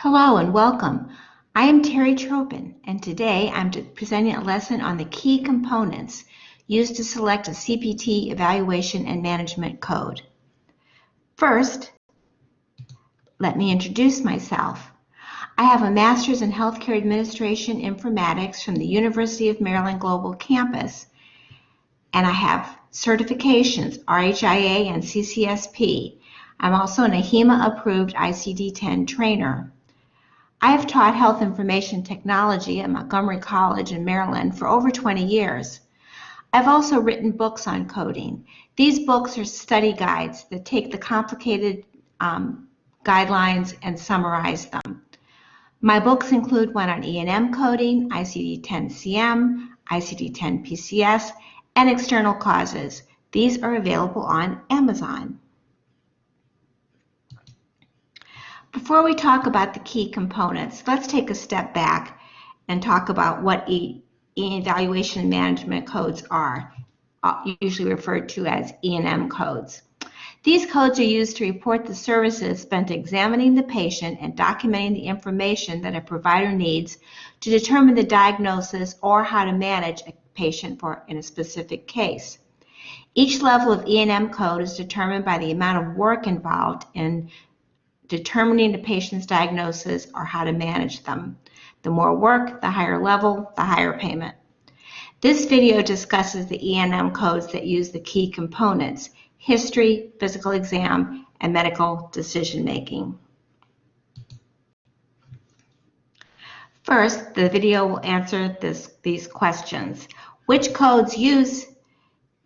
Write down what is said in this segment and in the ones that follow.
Hello and welcome. I am Terry Tropin, and today I'm presenting a lesson on the key components used to select a CPT evaluation and management code. First, let me introduce myself. I have a master's in healthcare administration informatics from the University of Maryland Global Campus, and I have certifications RHIA and CCSP. I'm also an AHIMA-approved ICD-10 trainer. I have taught health information technology at Montgomery College in Maryland for over 20 years. I've also written books on coding. These books are study guides that take the complicated guidelines and summarize them. My books include one on E&M coding, ICD-10-CM, ICD-10-PCS, and external causes. These are available on Amazon. Before we talk about the key components, let's take a step back and talk about what evaluation management codes are, usually referred to as E&M codes. These codes are used to report the services spent examining the patient and documenting the information that a provider needs to determine the diagnosis or how to manage a patient in a specific case. Each level of E&M code is determined by the amount of work involved in determining the patient's diagnosis or how to manage them. The more work, the higher level, the higher payment. This video discusses the E&M codes that use the key components: history, physical exam, and medical decision making. First, the video will answer these questions. Which codes use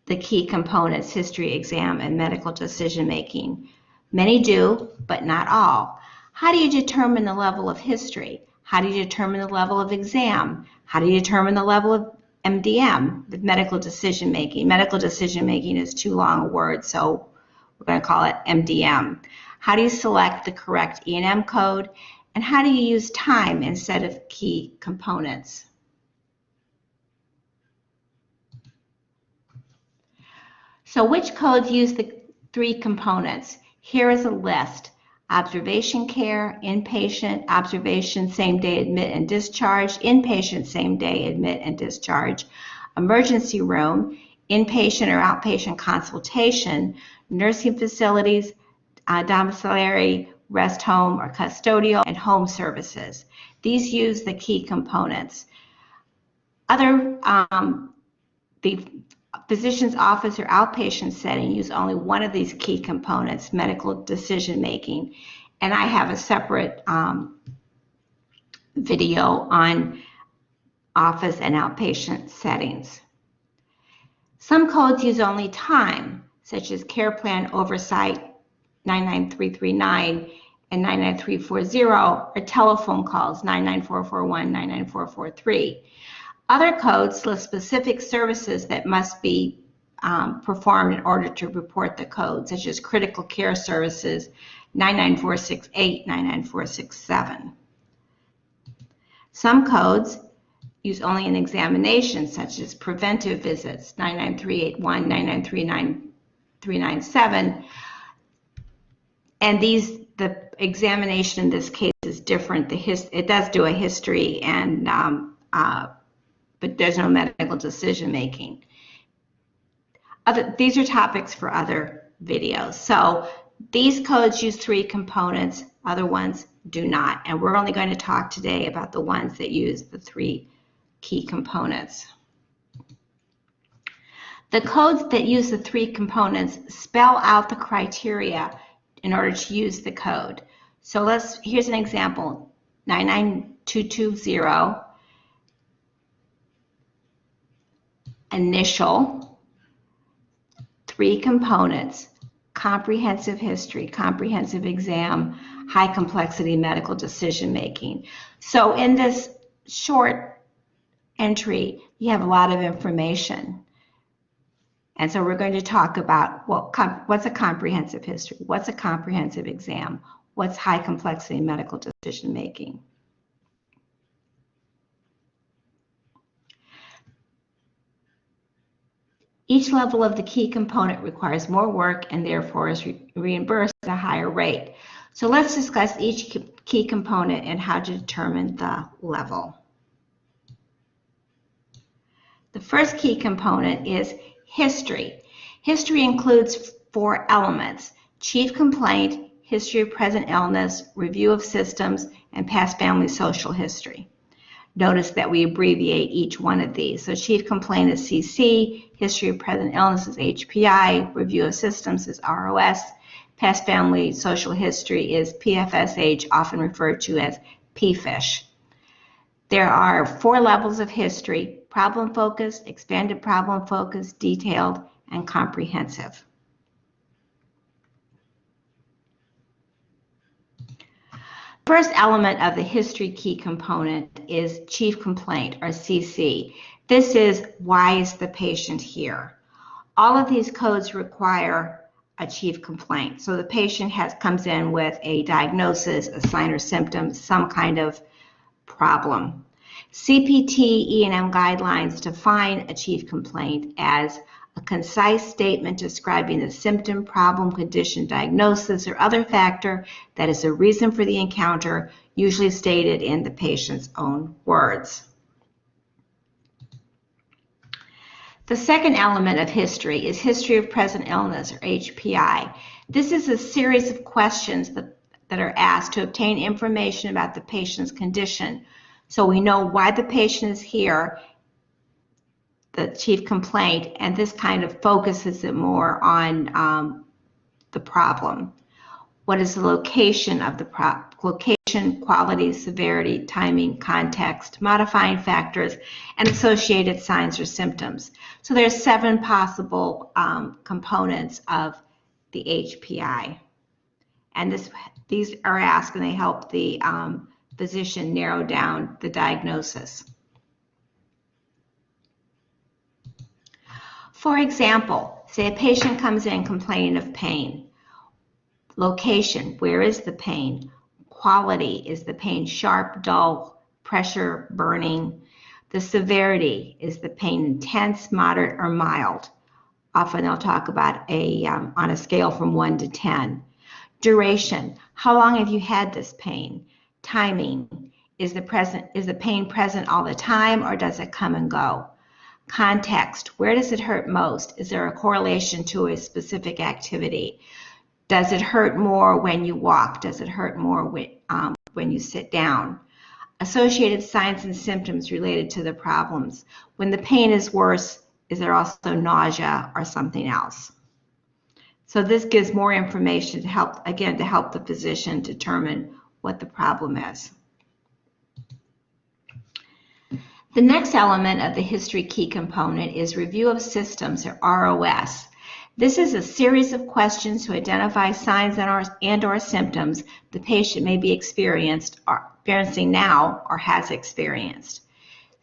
the key components, history, exam, and medical decision making? Many do, but not all. How do you determine the level of history? How do you determine the level of exam? How do you determine the level of MDM, the medical decision making? Medical decision making is too long a word, so we're going to call it MDM. How do you select the correct E&M code? And how do you use time instead of key components? So which codes use the three components? Here is a list: observation care, inpatient, observation, same day admit and discharge, inpatient, same day admit and discharge, emergency room, inpatient or outpatient consultation, nursing facilities, domiciliary, rest home or custodial, and home services. These use the key components. The physician's office or outpatient setting use only one of these key components, medical decision making. And I have a separate video on office and outpatient settings. Some codes use only time, such as care plan oversight 99339 and 99340, or telephone calls 99441, 99443. Other codes list specific services that must be performed in order to report the code, such as critical care services 99468, 99467. Some codes use only an examination, such as preventive visits 99381, 99397, and the examination in this case is different. It does do a history and but there's no medical decision making. These are topics for other videos. So these codes use three components, other ones do not. And we're only going to talk today about the ones that use the three key components. The codes that use the three components spell out the criteria in order to use the code. So here's an example: 99220. Initial, three components: comprehensive history, comprehensive exam, high complexity medical decision making. So in this short entry, you have a lot of information. And so we're going to talk about, well, what's a comprehensive history? What's a comprehensive exam? What's high complexity medical decision making? Each level of the key component requires more work and therefore is reimbursed at a higher rate. So let's discuss each key component and how to determine the level. The first key component is history. History includes 4 elements: chief complaint, history of present illness, review of systems, and past family social history. Notice that we abbreviate each one of these. So chief complaint is CC, history of present illness is HPI, review of systems is ROS, past family social history is PFSH, often referred to as PFISH. There are 4 levels of history: problem focused, expanded problem focused, detailed, and comprehensive. First element of the history key component is chief complaint, or CC. This is, why is the patient here? All of these codes require a chief complaint. So the patient comes in with a diagnosis, a sign or symptom, some kind of problem. CPT E&M guidelines define a chief complaint as a concise statement describing the symptom, problem, condition, diagnosis, or other factor that is a reason for the encounter, usually stated in the patient's own words. The second element of history is history of present illness, or HPI. This is a series of questions that are asked to obtain information about the patient's condition. So we know why the patient is here, the chief complaint, and this kind of focuses it more on the problem. What is the location of the problem? Location, quality, severity, timing, context, modifying factors, and associated signs or symptoms. So there's 7 possible components of the HPI. And these are asked and they help the physician narrow down the diagnosis. For example, say a patient comes in complaining of pain. Location, where is the pain? Quality, is the pain sharp, dull, pressure, burning? The severity, is the pain intense, moderate, or mild? Often they'll talk about on a scale from 1 to 10. Duration, how long have you had this pain? Timing, is the pain present all the time, or does it come and go? Context, where does it hurt most? Is there a correlation to a specific activity? Does it hurt more when you walk? Does it hurt more when you sit down? Associated signs and symptoms related to the problems. When the pain is worse, is there also nausea or something else? So this gives more information to help the physician determine what the problem is. The next element of the history key component is review of systems, or ROS. This is a series of questions to identify signs and/or symptoms the patient may be experiencing now or has experienced.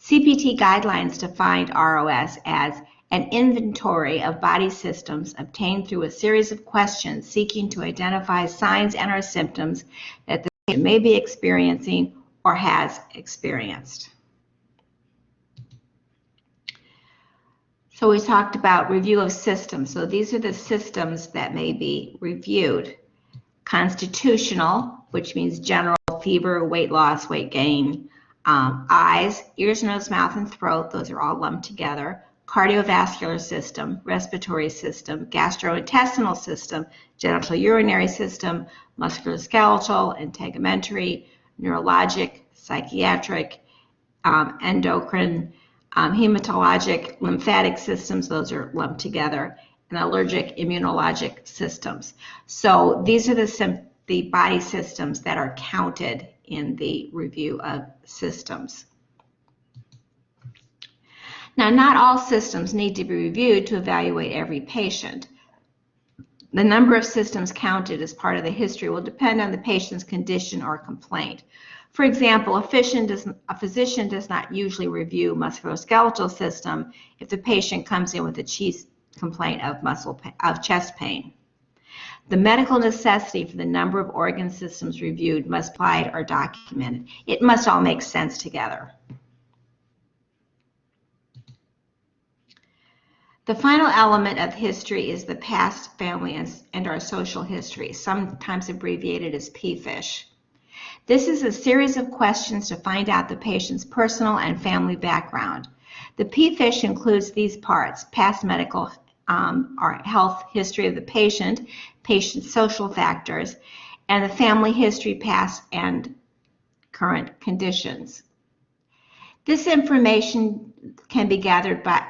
CPT guidelines define ROS as an inventory of body systems obtained through a series of questions seeking to identify signs and/or symptoms that the patient may be experiencing or has experienced. So we talked about review of systems. So these are the systems that may be reviewed. Constitutional, which means general: fever, weight loss, weight gain. Eyes, ears, nose, mouth, and throat, those are all lumped together. Cardiovascular system, respiratory system, gastrointestinal system, genital urinary system, musculoskeletal, integumentary, neurologic, psychiatric, endocrine, hematologic, lymphatic systems, those are lumped together, and allergic, immunologic systems. So these are the body systems that are counted in the review of systems. Now, not all systems need to be reviewed to evaluate every patient. The number of systems counted as part of the history will depend on the patient's condition or complaint. For example, a physician does not usually review musculoskeletal system if the patient comes in with a chief complaint of chest pain. The medical necessity for the number of organ systems reviewed must be applied or documented. It must all make sense together. The final element of history is the past, family, and our social history, sometimes abbreviated as PFISH. This is a series of questions to find out the patient's personal and family background. The PFISH includes these parts: past medical or health history of the patient, patient's social factors, and the family history, past and current conditions. This information can be gathered by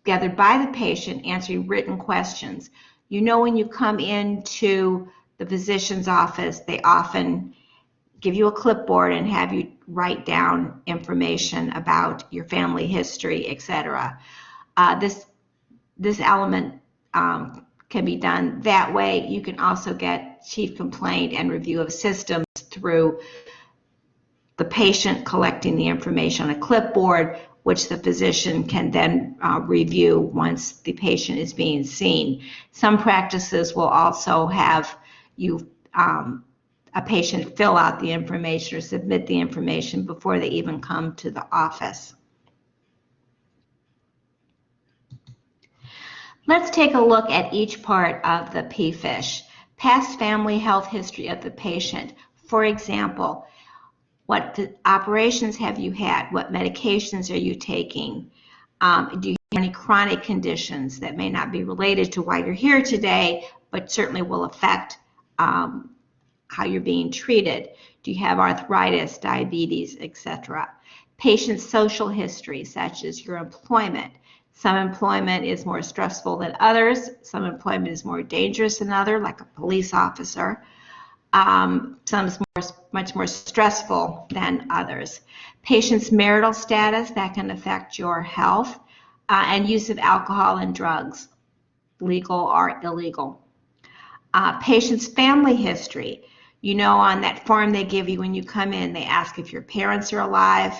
the patient answering written questions. You know, when you come into the physician's office, they often give you a clipboard and have you write down information about your family history, etc. This element can be done that way. You can also get chief complaint and review of systems through the patient collecting the information on a clipboard, which the physician can then review once the patient is being seen. Some practices will also have you a patient fill out the information or submit the information before they even come to the office. Let's take a look at each part of the PFISH. Past family health history of the patient. For example, what operations have you had? What medications are you taking? Do you have any chronic conditions that may not be related to why you're here today, but certainly will affect how you're being treated? Do you have arthritis, diabetes, etc.? Patient's social history, such as your employment. Some employment is more stressful than others. Some employment is more dangerous than others, like a police officer. Some is much more stressful than others. Patient's marital status, that can affect your health, and use of alcohol and drugs, legal or illegal. Patient's family history. You know, on that form they give you when you come in, they ask if your parents are alive,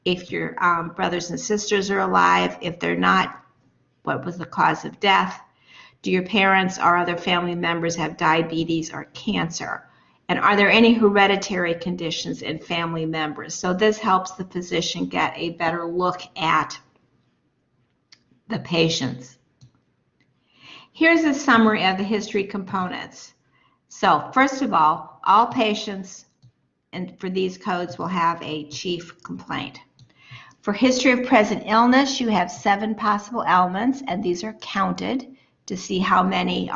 if your brothers and sisters are alive. If they're not, what was the cause of death? Do your parents or other family members have diabetes or cancer? And are there any hereditary conditions in family members? So this helps the physician get a better look at the patients. Here's a summary of the history components. So first of all patients and for these codes will have a chief complaint. For history of present illness, you have 7 possible elements, and these are counted to see how many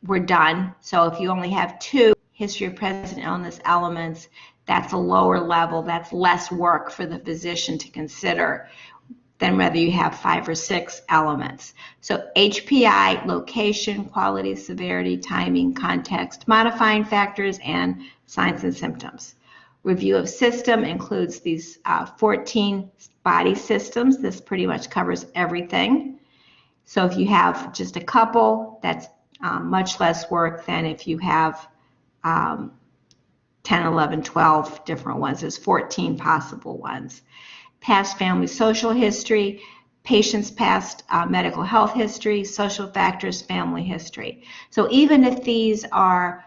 were done. So if you only have 2 history of present illness elements, that's a lower level. That's less work for the physician to consider than whether you have 5 or 6 elements. So HPI, location, quality, severity, timing, context, modifying factors, and signs and symptoms. Review of system includes these 14 body systems. This pretty much covers everything. So if you have just a couple, that's much less work than if you have 10, 11, 12 different ones. There's 14 possible ones. Past family social history, patient's past medical health history, social factors, family history. So even if these are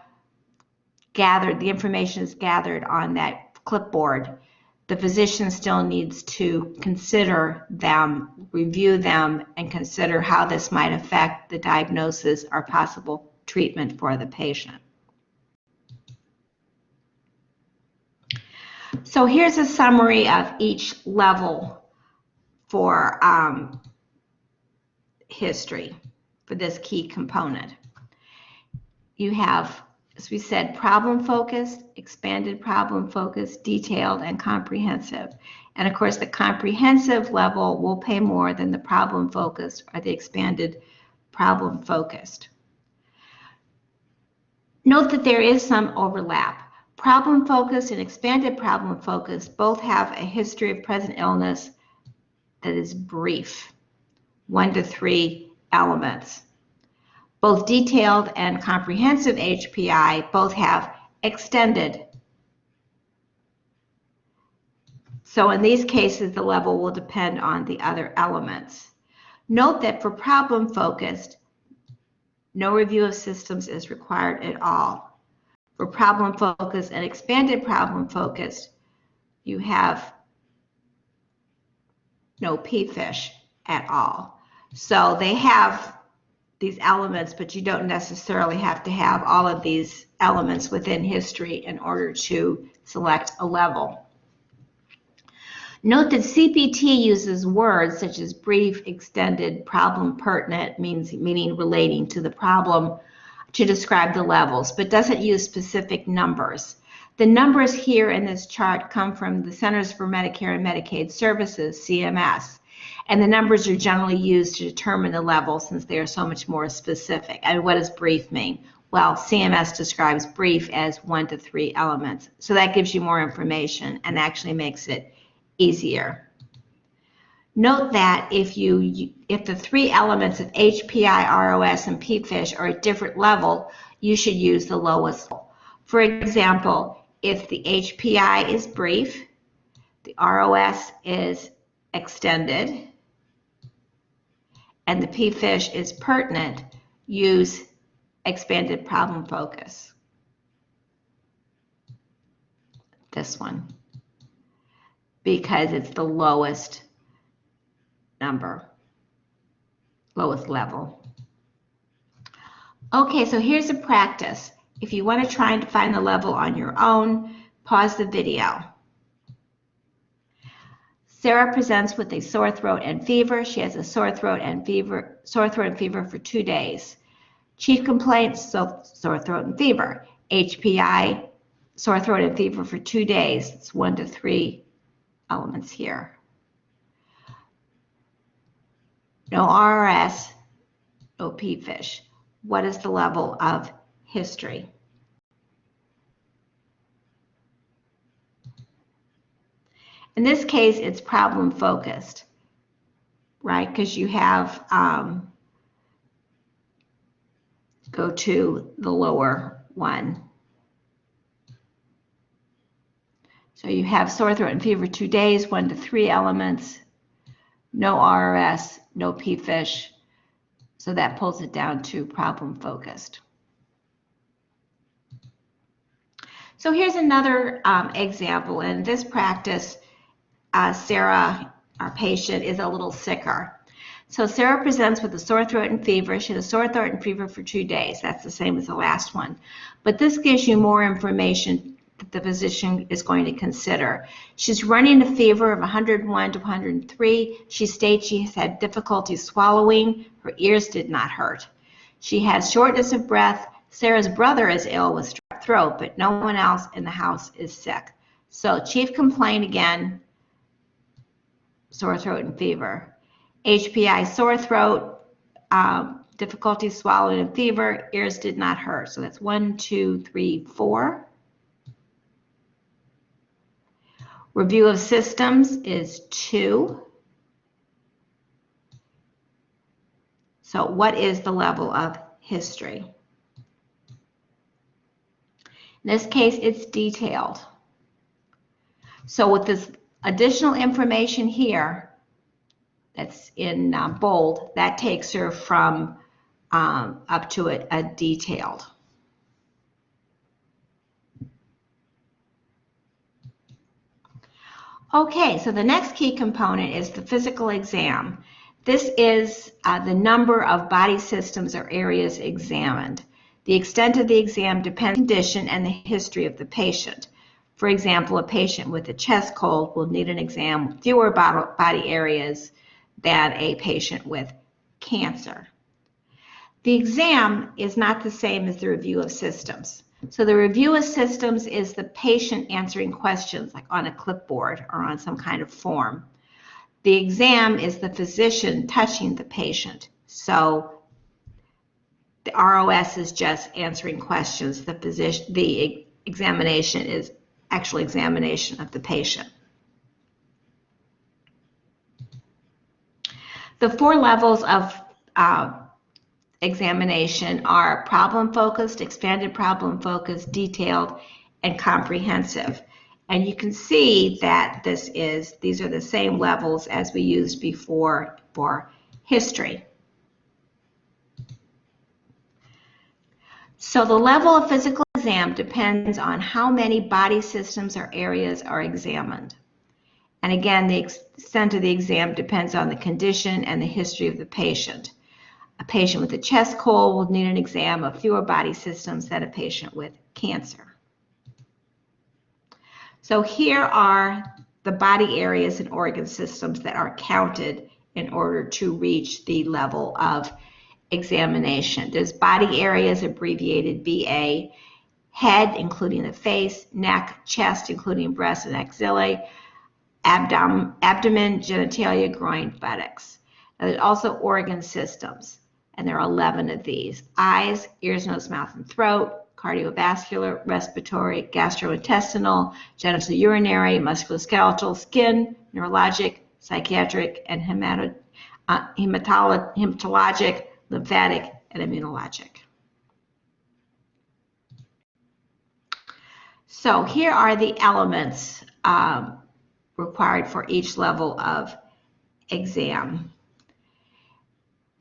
gathered, the information is gathered on that clipboard, the physician still needs to consider them, review them, and consider how this might affect the diagnosis or possible treatment for the patient. So here's a summary of each level for history for this key component. You have, as we said, problem-focused, expanded problem-focused, detailed, and comprehensive. And of course, the comprehensive level will pay more than the problem-focused or the expanded problem-focused. Note that there is some overlap. Problem-focused and expanded problem-focused both have a history of present illness that is brief, 1 to 3 elements. Both detailed and comprehensive HPI both have extended. So in these cases, the level will depend on the other elements. Note that for problem-focused, no review of systems is required at all. For problem-focused and expanded problem-focused, you have no PFISH at all. So they have these elements, but you don't necessarily have to have all of these elements within history in order to select a level. Note that CPT uses words such as brief, extended, problem pertinent, meaning relating to the problem, to describe the levels, but doesn't use specific numbers. The numbers here in this chart come from the Centers for Medicare and Medicaid Services, CMS, and the numbers are generally used to determine the level since they are so much more specific. And what does brief mean? Well, CMS describes brief as 1 to 3 elements, so that gives you more information and actually makes it easier. Note that if the 3 elements of HPI, ROS, and PFISH are at different level, you should use the lowest level. For example, if the HPI is brief, the ROS is extended, and the PFISH is pertinent, use expanded problem focus. This one, because it's the lowest number, lowest level. Okay, so here's a practice. If you want to try and find the level on your own, pause the video. Sarah presents with a sore throat and fever. She has a sore throat and fever for 2 days. Chief complaints, sore throat and fever. HPI, sore throat and fever for 2 days. It's 1 to 3 elements here. No RRS, no PFISH. What is the level of history? In this case, it's problem focused, right? Because you have, go to the lower one. So you have sore throat and fever 2 days, 1 to 3 elements, no RRS, no PFISH. So that pulls it down to problem focused. So here's another example. In this practice, Sarah, our patient, is a little sicker. So Sarah presents with a sore throat and fever. She had a sore throat and fever for 2 days. That's the same as the last one. But this gives you more information that the physician is going to consider. She's running a fever of 101 to 103. She states she has had difficulty swallowing. Her ears did not hurt. She has shortness of breath. Sarah's brother is ill with strep throat, but no one else in the house is sick. So chief complaint again, sore throat and fever. HPI, sore throat, difficulty swallowing and fever, ears did not hurt. So that's 1, 2, 3, 4. Review of systems is 2. So what is the level of history? In this case, it's detailed. So with this additional information here, that's in bold, that takes her from up to a detailed. Okay, so the next key component is the physical exam. This is the number of body systems or areas examined. The extent of the exam depends on the condition and the history of the patient. For example, a patient with a chest cold will need an exam with fewer body areas than a patient with cancer. The exam is not the same as the review of systems. So the review of systems is the patient answering questions like on a clipboard or on some kind of form. The exam is the physician touching the patient. So the ROS is just answering questions. The examination is actual examination of the patient. The 4 levels of examination are problem focused, expanded problem focused, detailed, and comprehensive. And you can see that these are the same levels as we used before for history. So the level of physical exam depends on how many body systems or areas are examined. And again, the extent of the exam depends on the condition and the history of the patient. A patient with a chest cold will need an exam of fewer body systems than a patient with cancer. So here are the body areas and organ systems that are counted in order to reach the level of examination. There's body areas, abbreviated BA, head, including the face, neck, chest, including breast and axilla, abdomen, genitalia, groin, buttocks. Now, there's also organ systems, and there are 11 of these: eyes, ears, nose, mouth, and throat, cardiovascular, respiratory, gastrointestinal, genitourinary, musculoskeletal, skin, neurologic, psychiatric, and hematologic, lymphatic, and immunologic. So here are the elements required for each level of exam.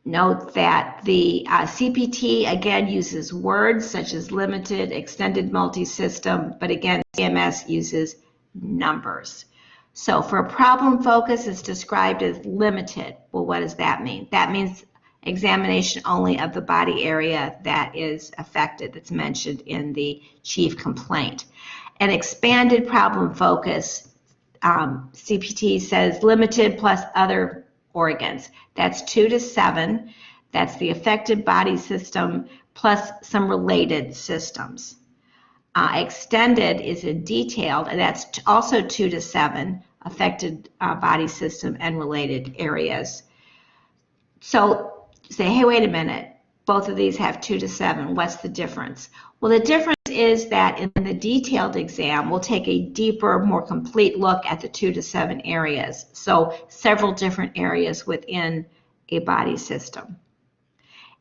Note that the CPT again uses words such as limited, extended multi-system, but again, CMS uses numbers. So for a problem focus, it's described as limited. Well, what does that mean? That means examination only of the body area that is affected, that's mentioned in the chief complaint. An expanded problem focus, CPT says limited plus other organs. That's 2 to 7. That's the affected body system plus some related systems. Extended is in detailed, and that's also 2 to 7, affected body system and related areas. So you say, hey, wait a minute, both of these have 2 to 7. What's the difference? Well, the difference is that in the detailed exam, we'll take a deeper, more complete look at the 2 to 7 areas. So several different areas within a body system.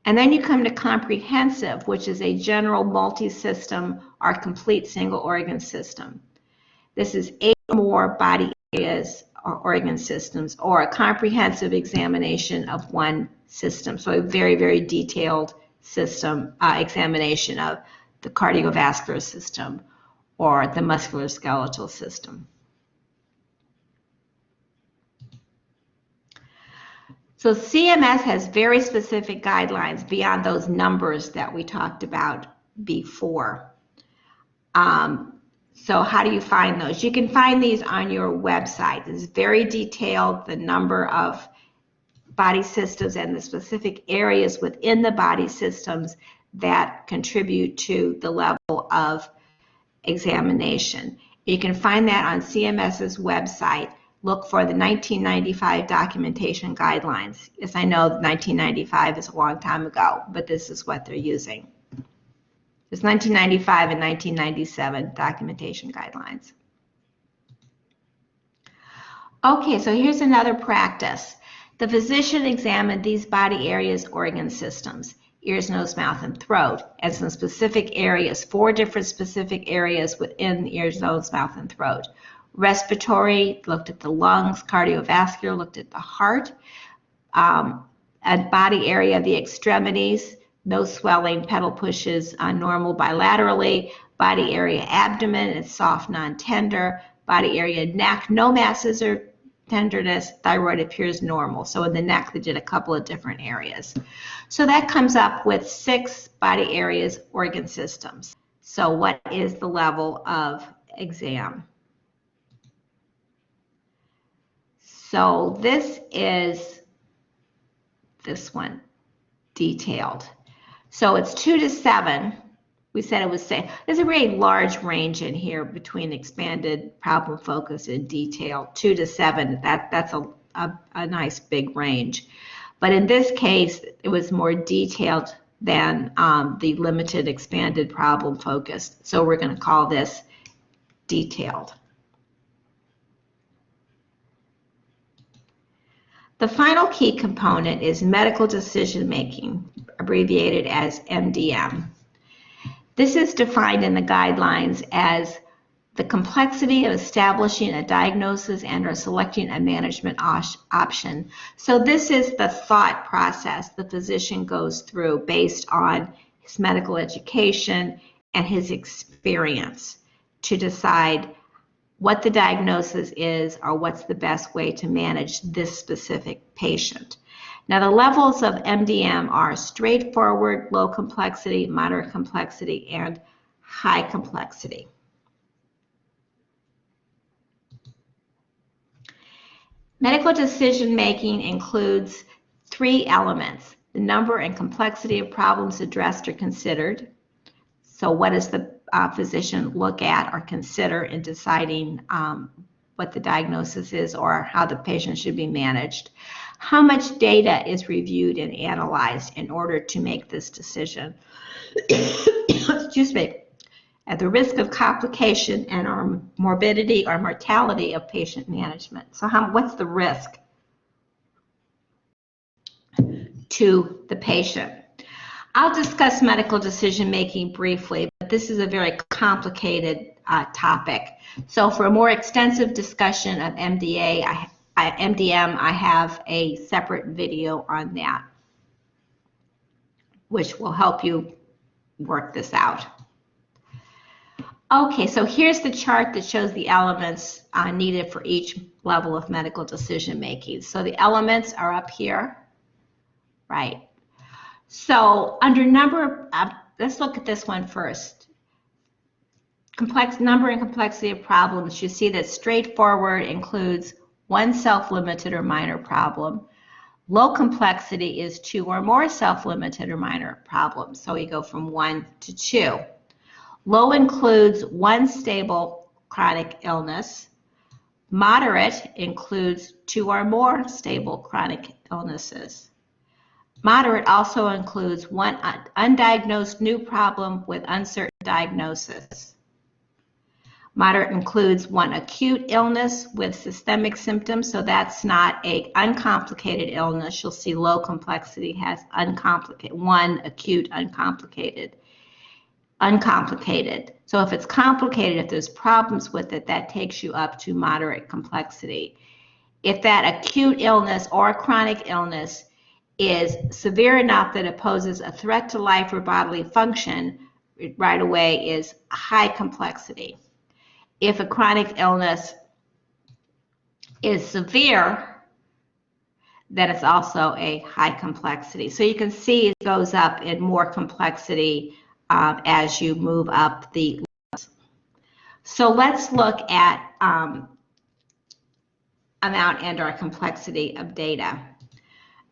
And then you come to comprehensive, which is a general multi-system or complete single organ system. This is 8 or more body areas or organ systems, or a comprehensive examination of one system. So a very, very detailed system examination of the cardiovascular system or the musculoskeletal system. So CMS has very specific guidelines beyond those numbers that we talked about before. So how do you find those? You can find these on your website. It's very detailed, the number of body systems and the specific areas within the body systems that contribute to the level of examination. You can find that on CMS's website. Look for the 1995 documentation guidelines. Yes, I know 1995 is a long time ago, but this is what they're using. It's 1995 and 1997 documentation guidelines. Okay, so here's another practice. The physician examined these body areas, organ systems: ears, nose, mouth, and throat, and some specific areas, 4 different specific areas within the ears, nose, mouth, and throat. Respiratory, looked at the lungs. Cardiovascular, looked at the heart. A body area of the extremities, no swelling, pedal pushes normal bilaterally. Body area abdomen, it's soft, non-tender. Body area neck, no masses or tenderness. Thyroid appears normal. So in the neck, they did a couple of different areas. So that comes up with 6 body areas, organ systems. So what is the level of exam? So this is this one, detailed. So it's 2 to 7. We said it was safe. There's a very large range in here between expanded, problem focus, and detailed. 2 to 7, that's a nice big range. But in this case, it was more detailed than the limited, expanded, problem focused. So we're going to call this detailed. The final key component is medical decision making, abbreviated as MDM. This is defined in the guidelines as the complexity of establishing a diagnosis and or selecting a management option. So this is the thought process the physician goes through based on his medical education and his experience to decide what the diagnosis is or what's the best way to manage this specific patient. Now, the levels of MDM are straightforward, low complexity, moderate complexity, and high complexity. Medical decision-making includes 3 elements: the number and complexity of problems addressed or considered. So what does the physician look at or consider in deciding what the diagnosis is or how the patient should be managed? How much data is reviewed and analyzed in order to make this decision? Excuse me. At the risk of complication and or morbidity or mortality of patient management. So what's the risk to the patient? I'll discuss medical decision-making briefly, but this is a very complicated topic. So for a more extensive discussion of MDM, I have a separate video on that, which will help you work this out. Okay, so here's the chart that shows the elements needed for each level of medical decision-making. So the elements are up here, right? So under number, let's look at this one first. Number and complexity of problems. You see that straightforward includes 1 self-limited or minor problem. Low complexity is 2 or more self-limited or minor problems. So we go from 1 to 2. Low includes 1 stable chronic illness. Moderate includes 2 or more stable chronic illnesses. Moderate also includes 1 undiagnosed new problem with uncertain diagnosis. Moderate includes 1 acute illness with systemic symptoms, so that's not an uncomplicated illness. You'll see low complexity has 1 acute uncomplicated. So if it's complicated, if there's problems with it, that takes you up to moderate complexity. If that acute illness or chronic illness is severe enough that it poses a threat to life or bodily function, right away is high complexity. If a chronic illness is severe, then it's also a high complexity. So you can see it goes up in more complexity as you move up the levels. So let's look at amount and or complexity of data.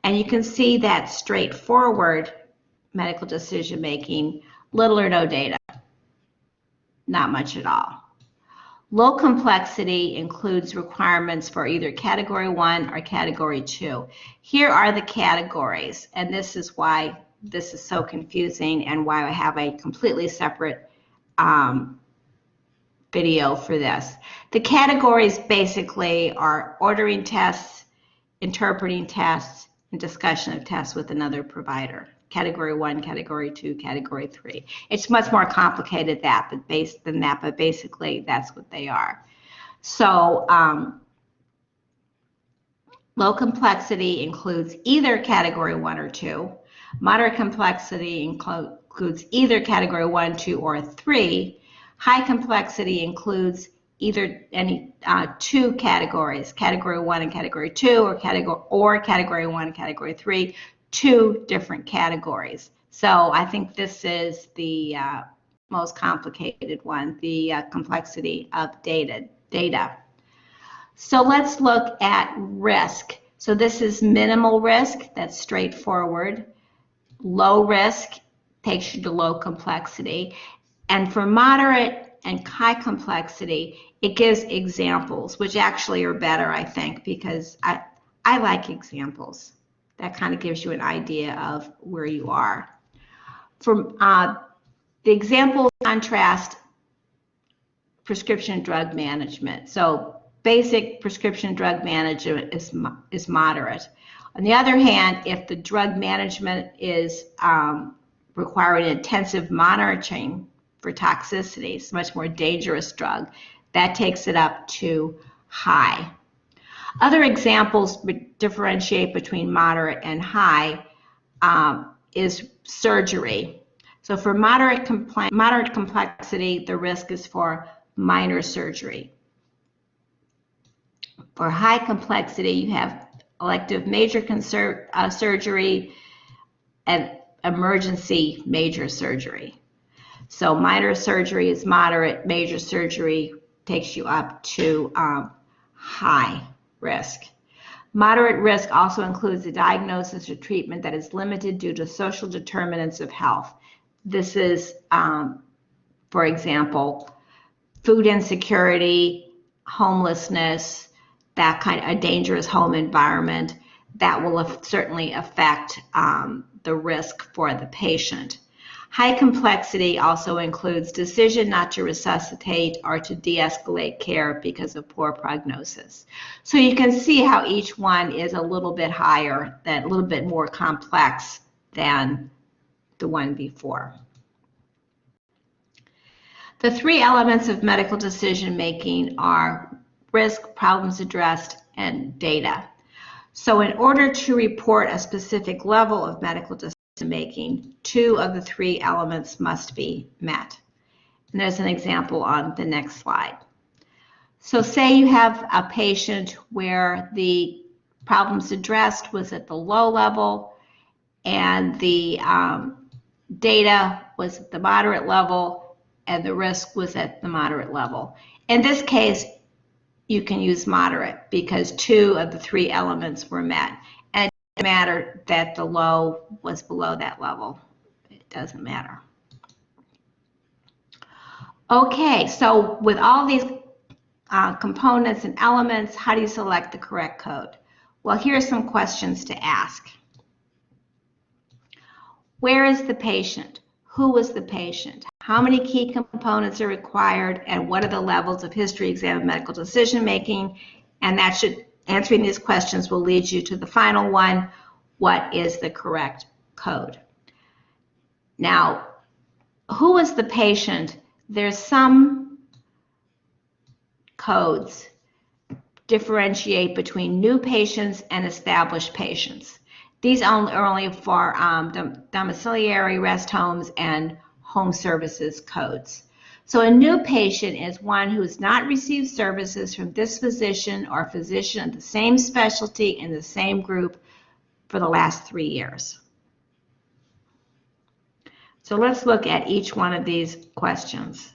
And you can see that straightforward medical decision making, little or no data, not much at all. Low complexity includes requirements for either category 1 or category 2. Here are the categories, and this is why this is so confusing and why I have a completely separate video for this. The categories basically are ordering tests, interpreting tests, and discussion of tests with another provider. Category 1, Category 2, Category 3. It's much more complicated than that, but basically that's what they are. So low complexity includes either Category 1 or 2. Moderate complexity includes either Category 1, 2, or 3. High complexity includes either any 2 categories, Category 1 and Category 2, or Category 1 and Category 3, 2 different categories. So I think this is the most complicated one, the complexity of data. So let's look at risk. So this is minimal risk, that's straightforward. Low risk takes you to low complexity. And for moderate and high complexity, it gives examples, which actually are better, I think, because I like examples. That kind of gives you an idea of where you are. For the examples contrast prescription drug management. So basic prescription drug management is moderate. On the other hand, if the drug management is requiring intensive monitoring for toxicity, it's a much more dangerous drug, that takes it up to high. Other examples differentiate between moderate and high is surgery. So for moderate complexity, the risk is for minor surgery. For high complexity, you have elective major surgery and emergency major surgery. So minor surgery is moderate, major surgery takes you up to high risk. Moderate risk also includes a diagnosis or treatment that is limited due to social determinants of health. This is, for example, food insecurity, homelessness, that kind of a dangerous home environment that will certainly affect the risk for the patient. High complexity also includes decision not to resuscitate or to de-escalate care because of poor prognosis. So you can see how each one is a little bit higher, a little bit more complex than the one before. The three elements of medical decision making are risk, problems addressed, and data. So in order to report a specific level of medical decision making, two of the three elements must be met. And there's an example on the next slide. So say you have a patient where the problems addressed was at the low level and the data was at the moderate level and the risk was at the moderate level. In this case, you can use moderate because two of the three elements were met. And it doesn't matter that the low was below that level. It doesn't matter. Okay, so with all these components and elements, how do you select the correct code? Well, here are some questions to ask. Where is the patient? Who was the patient? How many key components are required? And what are the levels of history exam of medical decision making? And answering these questions will lead you to the final one. What is the correct code? Now, who was the patient? There's some codes differentiate between new patients and established patients. These are only for domiciliary rest homes and home services codes. So a new patient is one who has not received services from this physician or physician of the same specialty in the same group for the last 3 years. So let's look at each one of these questions.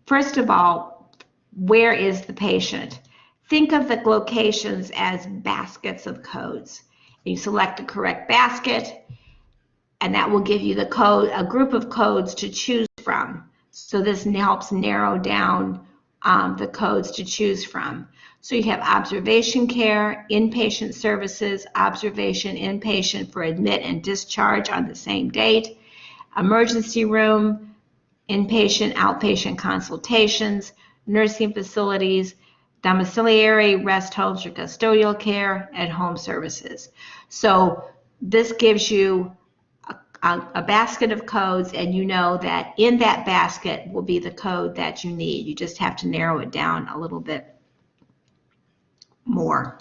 First of all, where is the patient? Think of the locations as baskets of codes. You select the correct basket, and that will give you the code, a group of codes to choose from. So this helps narrow down the codes to choose from. So you have observation care, inpatient services, observation inpatient for admit and discharge on the same date, emergency room, inpatient, outpatient consultations, nursing facilities, domiciliary rest homes for custodial care, and home services. So this gives you a basket of codes, and you know that in that basket will be the code that you need. You just have to narrow it down a little bit more.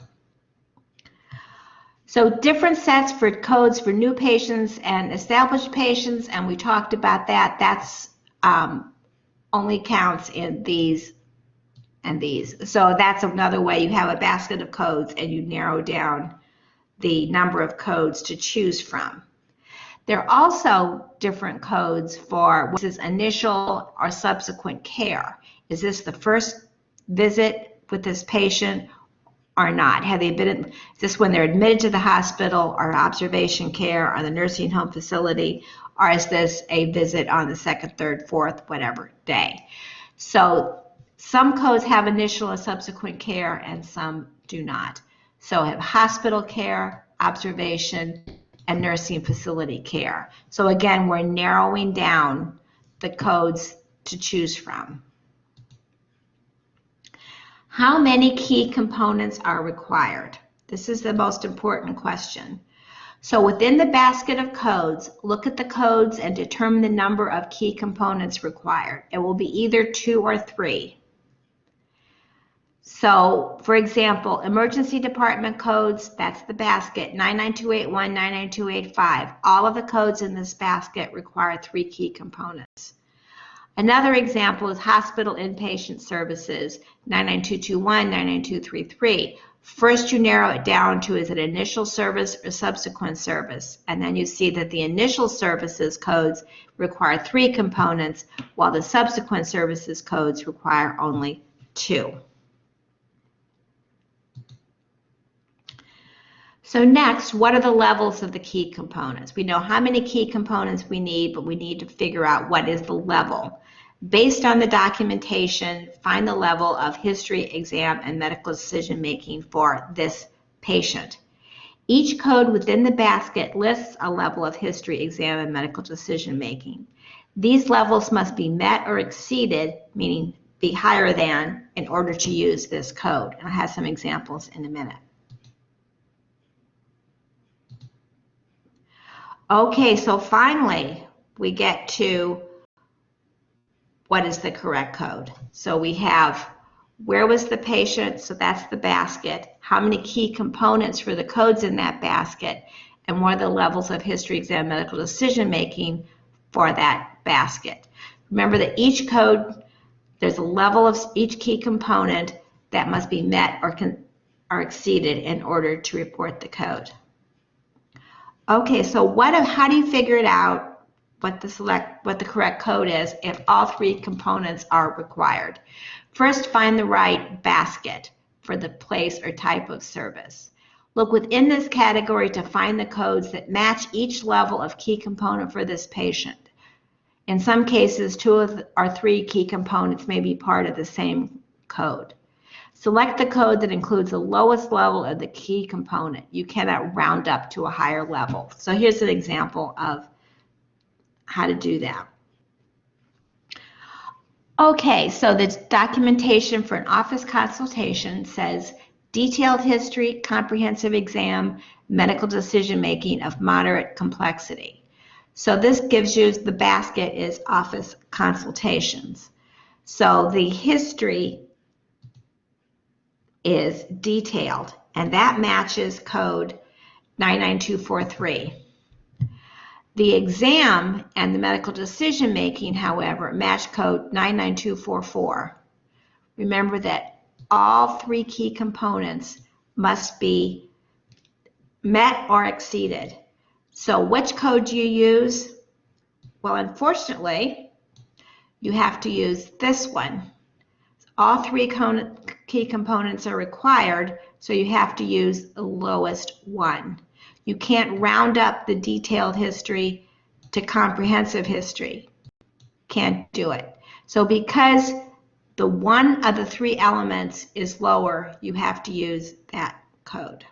So different sets for codes for new patients and established patients, and we talked about that. That's only counts in these and these. So that's another way. You have a basket of codes and you narrow down the number of codes to choose from. There are also different codes for what is initial or subsequent care. Is this the first visit with this patient or not? Have they been, is this when they're admitted to the hospital or observation care or the nursing home facility, or is this a visit on the second, third, fourth, whatever day? So some codes have initial or subsequent care and some do not. So have hospital care, observation, and nursing facility care. So again, we're narrowing down the codes to choose from. How many key components are required? This is the most important question. So within the basket of codes, look at the codes and determine the number of key components required. It will be either 2 or 3. So, for example, emergency department codes, that's the basket, 99281, 99285. All of the codes in this basket require 3 key components. Another example is hospital inpatient services, 99221, 99233. First, you narrow it down to is it initial service or subsequent service, and then you see that the initial services codes require 3 components, while the subsequent services codes require only 2. So next, what are the levels of the key components? We know how many key components we need, but we need to figure out what is the level. Based on the documentation, find the level of history, exam, and medical decision making for this patient. Each code within the basket lists a level of history, exam, and medical decision making. These levels must be met or exceeded, meaning be higher than, in order to use this code. And I'll have some examples in a minute. Okay, so finally, we get to what is the correct code. So we have where was the patient, so that's the basket, how many key components for the codes in that basket, and what are the levels of history, exam, medical decision making for that basket. Remember that each code, there's a level of each key component that must be met or exceeded in order to report the code. Okay, so how do you figure it out what the correct code is if all 3 components are required? First, find the right basket for the place or type of service. Look within this category to find the codes that match each level of key component for this patient. In some cases, 2 or 3 key components may be part of the same code. Select the code that includes the lowest level of the key component. You cannot round up to a higher level. So here's an example of how to do that. Okay, so the documentation for an office consultation says detailed history, comprehensive exam, medical decision making of moderate complexity. So this gives you, the basket is office consultations. So the history is detailed, and that matches code 99243. The exam and the medical decision making, however, match code 99244. Remember that all 3 key components must be met or exceeded. So which code do you use? Well, unfortunately, you have to use this one. All 3 key components are required, so you have to use the lowest one. You can't round up the detailed history to comprehensive history. Can't do it. So because the one of the 3 elements is lower, you have to use that code.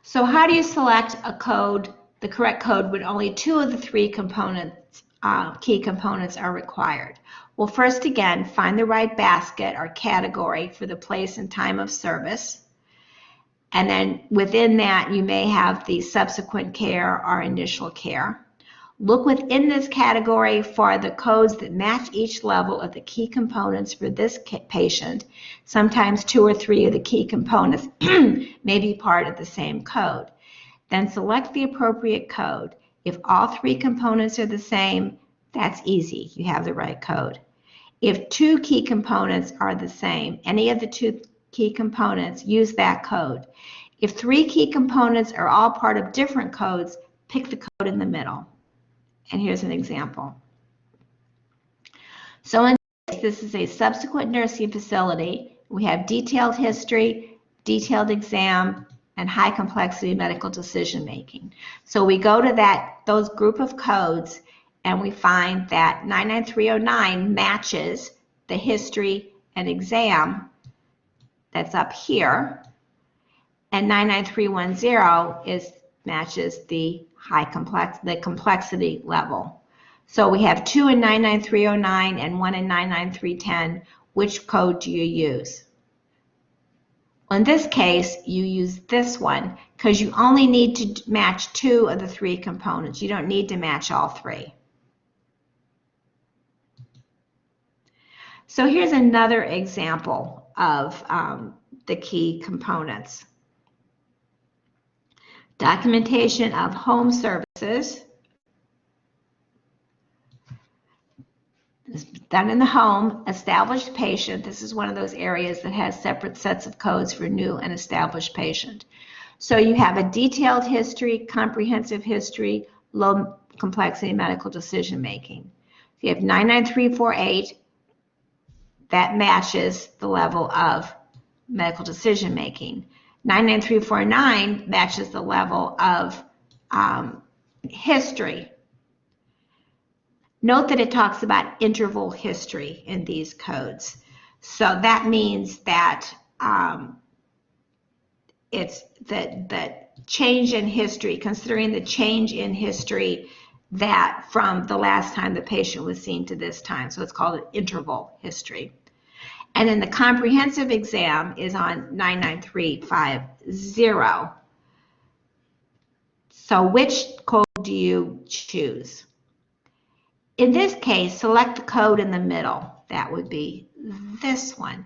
So how do you select a code, the correct code, when only 2 of the 3 components, key components are required? Well, first again, find the right basket or category for the place and time of service. And then within that, you may have the subsequent care or initial care. Look within this category for the codes that match each level of the key components for this patient. Sometimes 2 or 3 of the key components may be part of the same code. Then select the appropriate code. If all 3 components are the same, that's easy. You have the right code. If 2 key components are the same, any of the 2 key components, use that code. If 3 key components are all part of different codes, pick the code in the middle. And here's an example. So in this is a subsequent nursing facility. We have detailed history, detailed exam, and high complexity medical decision making. So we go to those group of codes and we find that 99309 matches the history and exam that's up here, and 99310 matches the complexity level. So we have 2 in 99309 and 1 in 99310. Which code do you use? In this case, you use this one because you only need to match 2 of the 3 components. You don't need to match all 3. So here's another example of the key components. Documentation of home services. Then in the home, established patient, this is one of those areas that has separate sets of codes for new and established patient. So you have a detailed history, comprehensive history, low complexity medical decision making. You have 99348, that matches the level of medical decision making. 99349 matches the level of history. Note that it talks about interval history in these codes. So that means that it's the change in history, considering the change in history that from the last time the patient was seen to this time. So it's called an interval history. And then the comprehensive exam is on 99350. So which code do you choose? In this case, select the code in the middle. That would be this one.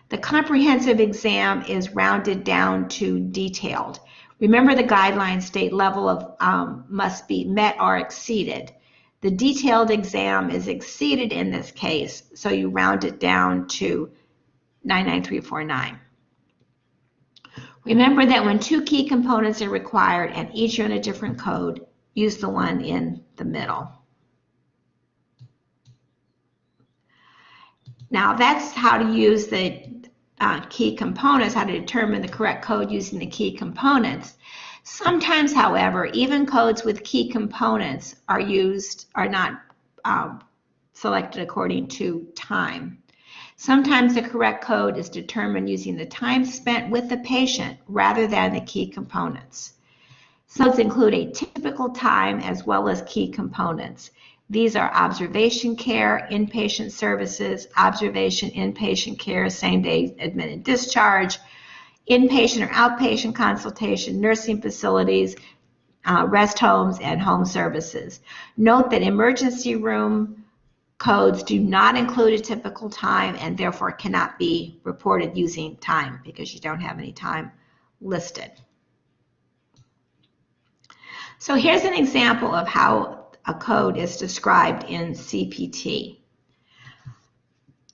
The comprehensive exam is rounded down to detailed. Remember, the guidelines state level of must be met or exceeded. The detailed exam is exceeded in this case, so you round it down to 99349. Remember that when two key components are required and each are in a different code, use the one in the middle. Now that's how to use the key components, how to determine the correct code using the key components. Sometimes, however, even codes with key components are not selected according to time. Sometimes the correct code is determined using the time spent with the patient rather than the key components. Codes include a typical time as well as key components. These are observation care, inpatient services, observation, inpatient care, same-day admitted discharge, inpatient or outpatient consultation, nursing facilities, rest homes, and home services. Note that emergency room codes do not include a typical time and therefore cannot be reported using time because you don't have any time listed. So here's an example of how a code is described in CPT.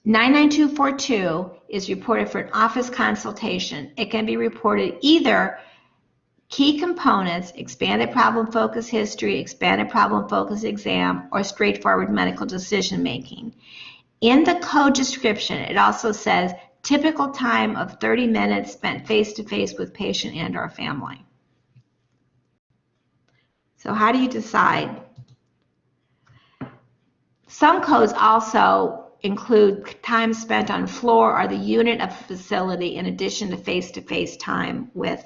99242 is reported for an office consultation. It can be reported either key components, expanded problem focus history, expanded problem focus exam, or straightforward medical decision making. In the code description, it also says typical time of 30 minutes spent face-to-face with patient and or family. So how do you decide? Some codes also include time spent on floor or the unit of the facility in addition to face-to-face time with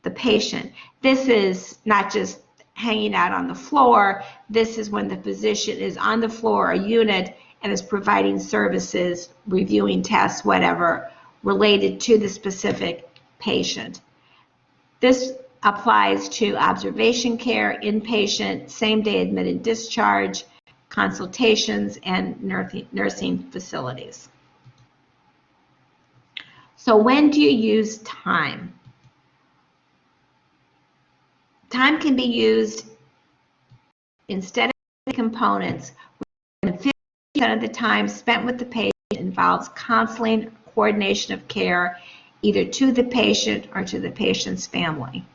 the patient. This is not just hanging out on the floor. This is when the physician is on the floor or unit and is providing services, reviewing tests, whatever, related to the specific patient. This applies to observation care, inpatient, same-day admitted discharge, consultations, and nursing facilities. So when do you use time? Time can be used instead of components when 50% of the time spent with the patient involves counseling, coordination of care, either to the patient or to the patient's family.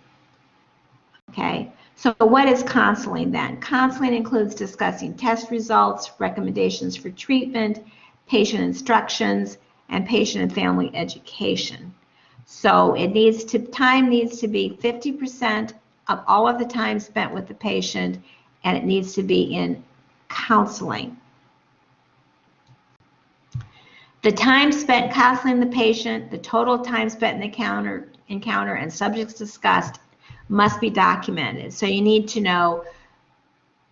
Okay, so what is counseling then? Counseling includes discussing test results, recommendations for treatment, patient instructions, and patient and family education. So time needs to be 50% of all of the time spent with the patient, and it needs to be in counseling. The time spent counseling the patient, the total time spent in the encounter, and subjects discussed must be documented. So you need to know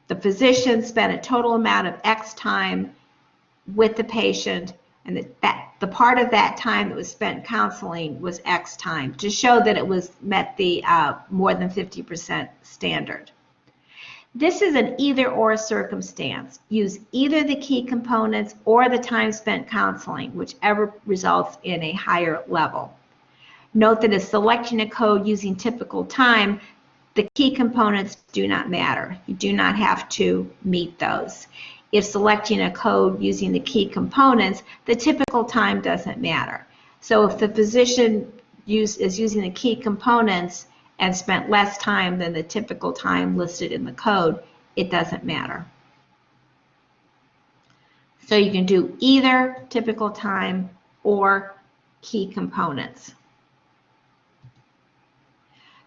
the physician spent a total amount of X time with the patient, and the part of that time that was spent counseling was X time to show that it was met the more than 50% standard. This is an either-or circumstance. Use either the key components or the time spent counseling, whichever results in a higher level. Note that if selecting a code using typical time, the key components do not matter. You do not have to meet those. if selecting a code using the key components, the typical time doesn't matter. So if the physician is using the key components and spent less time than the typical time listed in the code, it doesn't matter. So you can do either typical time or key components.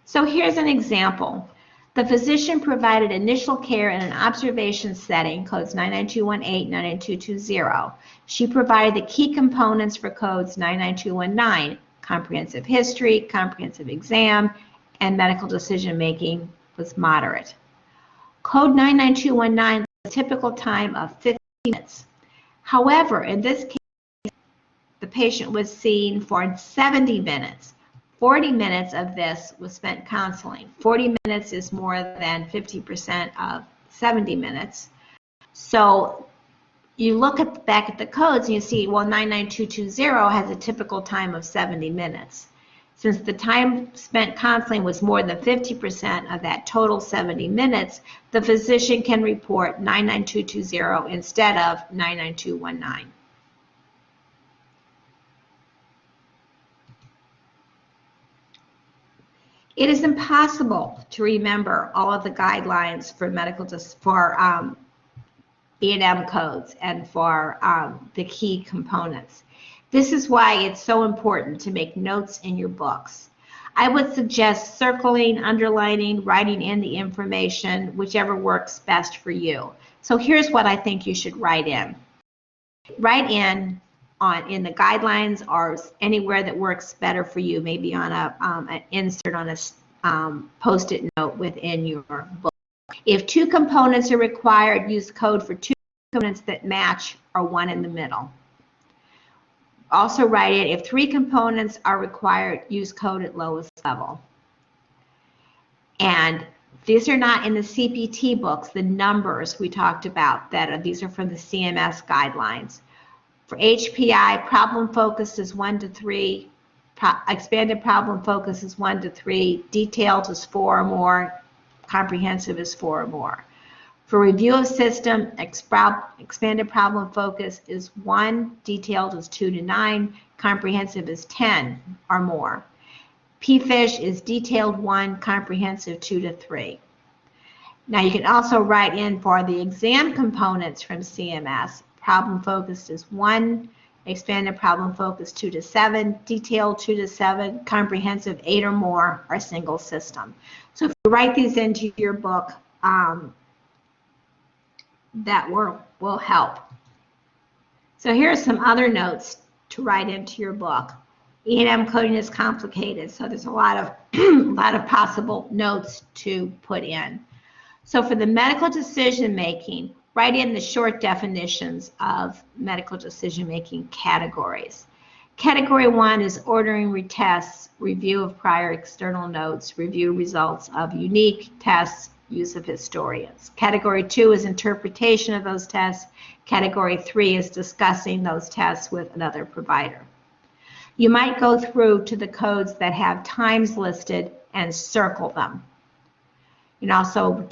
So here's an example. The physician provided initial care in an observation setting, codes 99218, 99220. She provided the key components for codes 99219, comprehensive history, comprehensive exam, and medical decision making was moderate. Code 99219 was a typical time of 50 minutes. However, in this case, the patient was seen for 70 minutes. 40 minutes of this was spent counseling. 40 minutes is more than 50% of 70 minutes. So you look back at the codes and you see, well, 99220 has a typical time of 70 minutes. Since the time spent counseling was more than 50% of that total 70 minutes, the physician can report 99220 instead of 99219. It is impossible to remember all of the guidelines for E&M codes and for the key components. This is why it's so important to make notes in your books. I would suggest circling, underlining, writing in the information, whichever works best for you. So here's what I think you should write in. Write in the guidelines or anywhere that works better for you, maybe on an insert on a post-it note within your book. If 2 components are required, use code for 2 components that match or one in the middle. Also write in, if 3 components are required, use code at lowest level. And these are not in the CPT books, the numbers we talked about, these are from the CMS guidelines. For HPI, problem focused is 1 to 3, expanded problem focus is 1 to 3, detailed is 4 or more, comprehensive is 4 or more. For review of system, expanded problem focus is 1, detailed is 2 to 9, comprehensive is 10 or more. PFISH is detailed 1, comprehensive 2 to 3. Now you can also write in for the exam components from CMS. Problem focused is 1, expanded problem focus 2 to 7, detailed 2 to 7, comprehensive 8 or more, or single system. So if you write these into your book, that will help. So here are some other notes to write into your book. E&M coding is complicated, so there's a lot of possible notes to put in. So for the medical decision making, write in the short definitions of medical decision-making categories. Category 1 is ordering retests, review of prior external notes, review results of unique tests, use of historians. Category 2 is interpretation of those tests. Category 3 is discussing those tests with another provider. You might go through to the codes that have times listed and circle them. You can also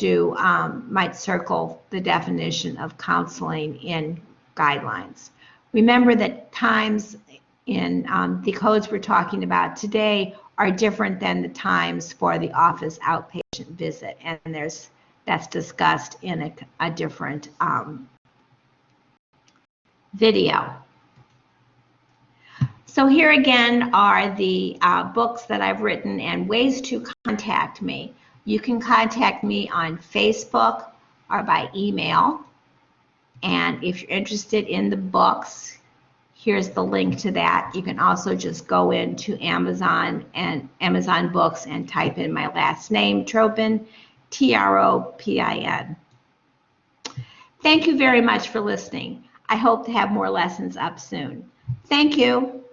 might circle the definition of counseling in guidelines. Remember that times in the codes we're talking about today are different than the times for the office outpatient visit, and that's discussed in a different video. So here again are the books that I've written and ways to contact me. You can contact me on Facebook or by email. And if you're interested in the books, here's the link to that. You can also just go into Amazon and Amazon Books and type in my last name, Tropin, T-R-O-P-I-N. Thank you very much for listening. I hope to have more lessons up soon. Thank you.